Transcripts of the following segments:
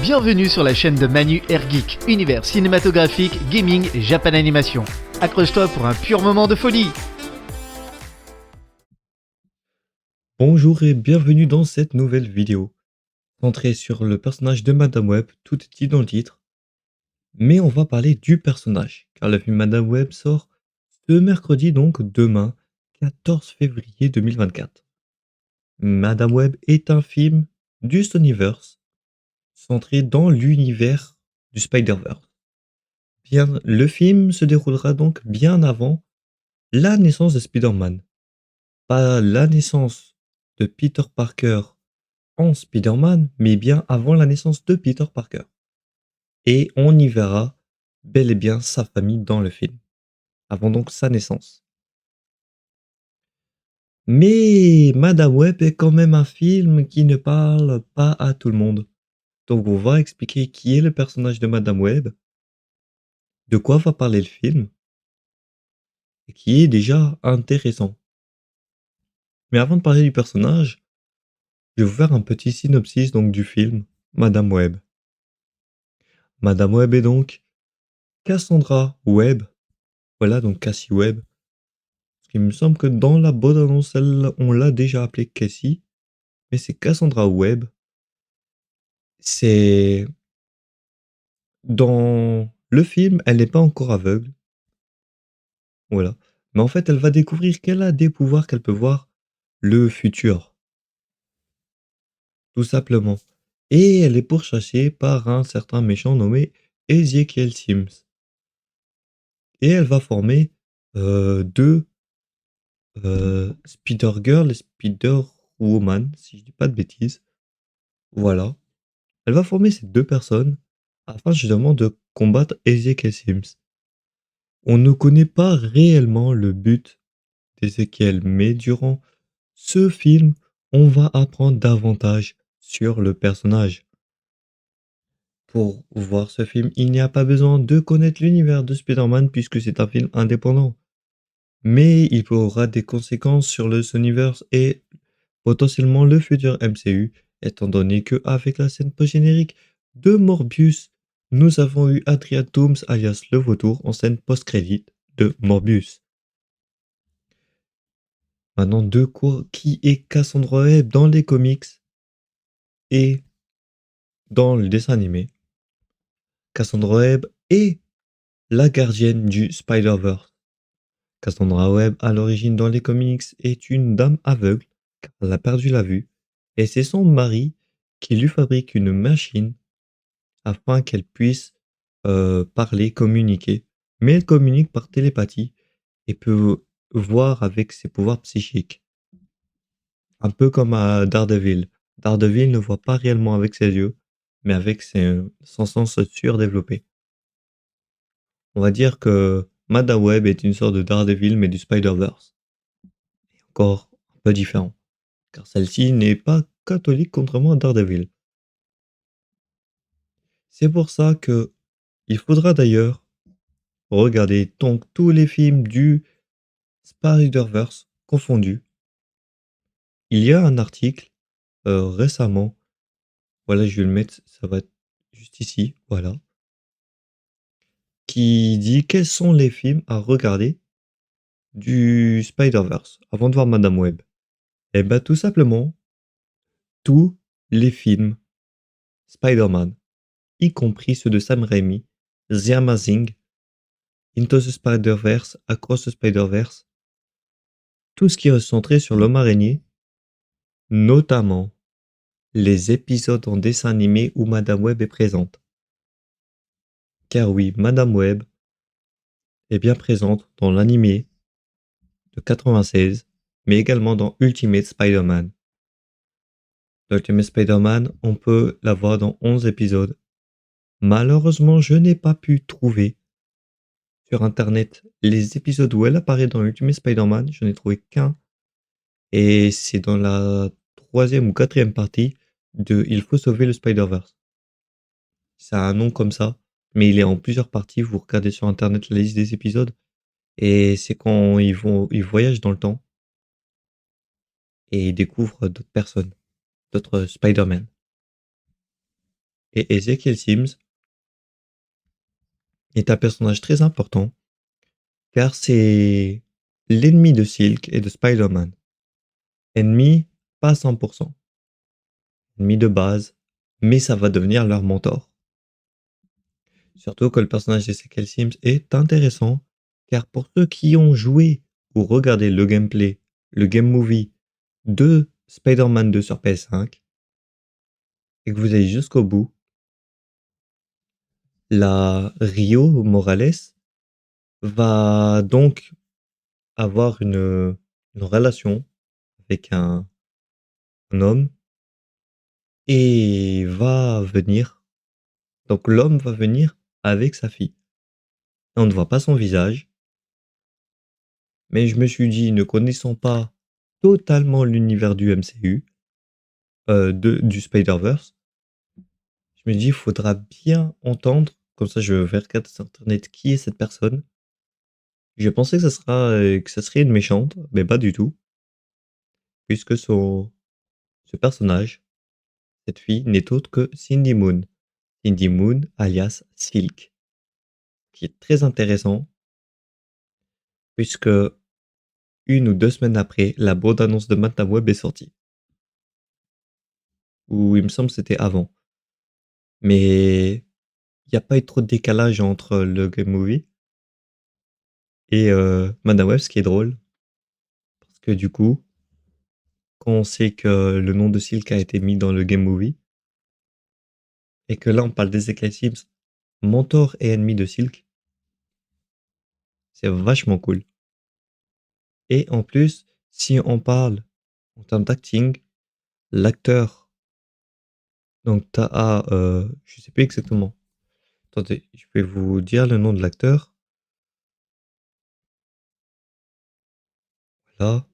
Bienvenue sur la chaîne de Manu Airgeek, univers cinématographique, gaming et Japan Animation. Accroche-toi pour un pur moment de folie. Bonjour et bienvenue dans cette nouvelle vidéo, centrée sur le personnage de Madame Web, tout est dit dans le titre. Mais on va parler du personnage, car le film Madame Web sort ce mercredi, donc demain, 14 février 2024. Madame Web est un film du Sonyverse, centré dans l'univers du Spider-Verse. Bien, le film se déroulera donc bien avant la naissance de Spider-Man. Pas la naissance de Peter Parker en Spider-Man, mais bien avant la naissance de Peter Parker. Et on y verra bel et bien sa famille dans le film, avant donc sa naissance. Mais Madame Web est quand même un film qui ne parle pas à tout le monde. Donc on va expliquer qui est le personnage de Madame Web, de quoi va parler le film, et qui est déjà intéressant. Mais avant de parler du personnage, je vais vous faire un petit synopsis donc du film Madame Web. Madame Web est donc Cassandra Webb, voilà donc Cassie Webb. Parce qu'il me semble que dans la bande-annonce, on l'a déjà appelée Cassie, mais c'est Cassandra Webb. C'est dans le film, elle n'est pas encore aveugle, voilà. Mais en fait, elle va découvrir qu'elle a des pouvoirs, qu'elle peut voir le futur, tout simplement. Et elle est pourchassée par un certain méchant nommé Ezekiel Sims. Et elle va former deux Spider-Girl et Spider-Woman, si je dis pas de bêtises. Voilà. Elle va former ces deux personnes afin justement de combattre Ezekiel Sims. On ne connaît pas réellement le but d'Ezekiel, mais durant ce film, on va apprendre davantage sur le personnage. Pour voir ce film, il n'y a pas besoin de connaître l'univers de Spider-Man puisque c'est un film indépendant. Mais il aura des conséquences sur le Sonyverse et potentiellement le futur MCU, étant donné que avec la scène post-générique de Morbius, nous avons eu Adrian Toomes alias le vautour en scène post-crédit de Morbius. Maintenant, de quoi qui est Cassandra Webb dans les comics et dans le dessin animé? Cassandra Webb est la gardienne du Spider-Verse. Cassandra Webb, à l'origine dans les comics, est une dame aveugle car elle a perdu la vue et c'est son mari qui lui fabrique une machine afin qu'elle puisse parler, communiquer. Mais elle communique par télépathie et peut voir avec ses pouvoirs psychiques. Un peu comme à Daredevil. Daredevil ne voit pas réellement avec ses yeux, mais avec son sens surdéveloppé. On va dire que Madame Web est une sorte de Daredevil, mais du Spider-Verse. Et encore un peu différent, car celle-ci n'est pas catholique contrairement à Daredevil. C'est pour ça que il faudra d'ailleurs regarder donc tous les films du Spider-Verse confondus. Il y a un article récemment, voilà, je vais le mettre, ça va être juste ici, voilà, qui dit quels sont les films à regarder du Spider-Verse avant de voir Madame Web. Et ben tout simplement tous les films Spider-Man, y compris ceux de Sam Raimi, The Amazing, Into the Spider-Verse, Across the Spider-Verse, tout ce qui est centré sur l'homme araignée, notamment les épisodes en dessin animé où Madame Web est présente. Car oui, Madame Web est bien présente dans l'animé de 96, mais également dans Ultimate Spider-Man. Dans Ultimate Spider-Man, on peut la voir dans 11 épisodes. Malheureusement, je n'ai pas pu trouver sur internet les épisodes où elle apparaît dans Ultimate Spider-Man. Je n'ai trouvé qu'un. Et c'est dans la troisième ou quatrième partie de Il faut sauver le Spider-Verse. Ça a un nom comme ça, mais il est en plusieurs parties. Vous regardez sur internet la liste des épisodes. Et c'est quand ils voyagent dans le temps et ils découvrent d'autres personnes, d'autres Spider-Man. Et Ezekiel Sims est un personnage très important car c'est l'ennemi de Silk et de Spider-Man. Ennemi, pas à 100%. Ennemi de base, mais ça va devenir leur mentor. Surtout que le personnage d'Ezekiel Sims est intéressant, car pour ceux qui ont joué ou regardé le gameplay, le game movie de Spider-Man 2 sur PS5, et que vous allez jusqu'au bout, la Rio Morales va donc avoir une relation avec un homme et va venir. Donc l'homme va venir avec sa fille. On ne voit pas son visage, mais je me suis dit, ne connaissant pas totalement l'univers du MCU, du Spider-Verse, je me dis, il faudra bien entendre, comme ça je vais regarder sur internet qui est cette personne. Je pensais que ça serait une méchante, mais pas du tout, puisque ce personnage, cette fille, n'est autre que Cindy Moon. Cindy Moon, alias Silk, qui est très intéressant, puisque 1 ou 2 semaines après, la bande-annonce de Madame Web est sortie. Ou il me semble que c'était avant. Mais il n'y a pas eu trop de décalage entre le game movie et Madame Web, ce qui est drôle. Parce que du coup, quand on sait que le nom de Silk a été mis dans le game movie, et que là on parle d'Ezekiel Sims, mentor et ennemi de Silk, c'est vachement cool. Et en plus, si on parle en termes d'acting, l'acteur, donc t'as, je sais plus exactement. Attendez, je vais vous dire le nom de l'acteur. Voilà.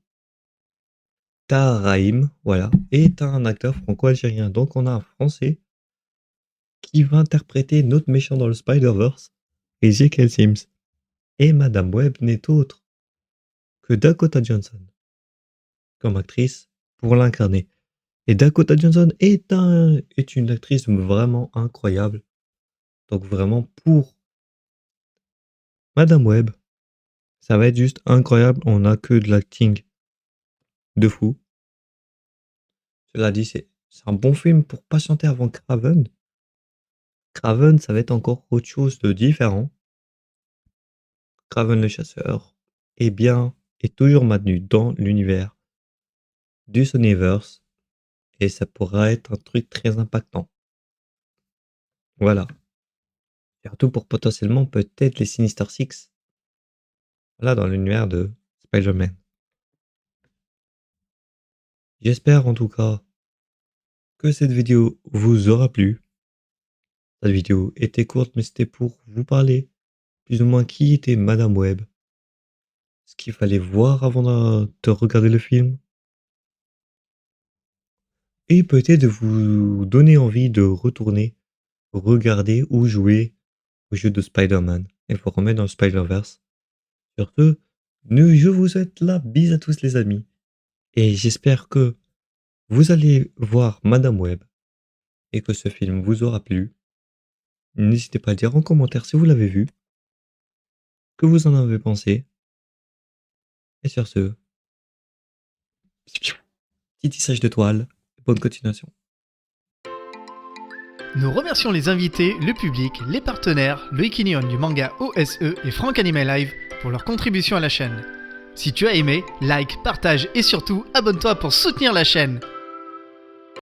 Taha Rahim, voilà. Et t'as un acteur franco-algérien. Donc on a un Français qui va interpréter notre méchant dans le Spider-Verse, Ezekiel Sims. Et Madame Web n'est autre que Dakota Johnson comme actrice pour l'incarner. Et Dakota Johnson est une actrice vraiment incroyable. Donc vraiment pour Madame Web, ça va être juste incroyable. On n'a que de l'acting de fou. Cela dit, c'est un bon film pour patienter avant Kraven. Kraven, ça va être encore autre chose de différent. Kraven le chasseur est toujours maintenu dans l'univers du Sonyverse et ça pourra être un truc très impactant. Voilà. Surtout pour potentiellement peut-être les Sinister Six. Voilà, dans l'univers de Spider-Man. J'espère en tout cas que cette vidéo vous aura plu. Cette vidéo était courte, mais c'était pour vous parler plus ou moins qui était Madame Web, ce qu'il fallait voir avant de regarder le film, et peut-être de vous donner envie de retourner regarder ou jouer au jeu de Spider-Man et vous remettre dans le Spider-Verse. Sur ce, je vous souhaite la bise à tous les amis, et j'espère que vous allez voir Madame Web et que ce film vous aura plu. N'hésitez pas à dire en commentaire si vous l'avez vu, que vous en avez pensé. Et sur ce, petit tissage de toile, bonne continuation. Nous remercions les invités, le public, les partenaires, le Ikinion du manga OSE et Franck Anime Live pour leur contribution à la chaîne. Si tu as aimé, like, partage et surtout abonne-toi pour soutenir la chaîne.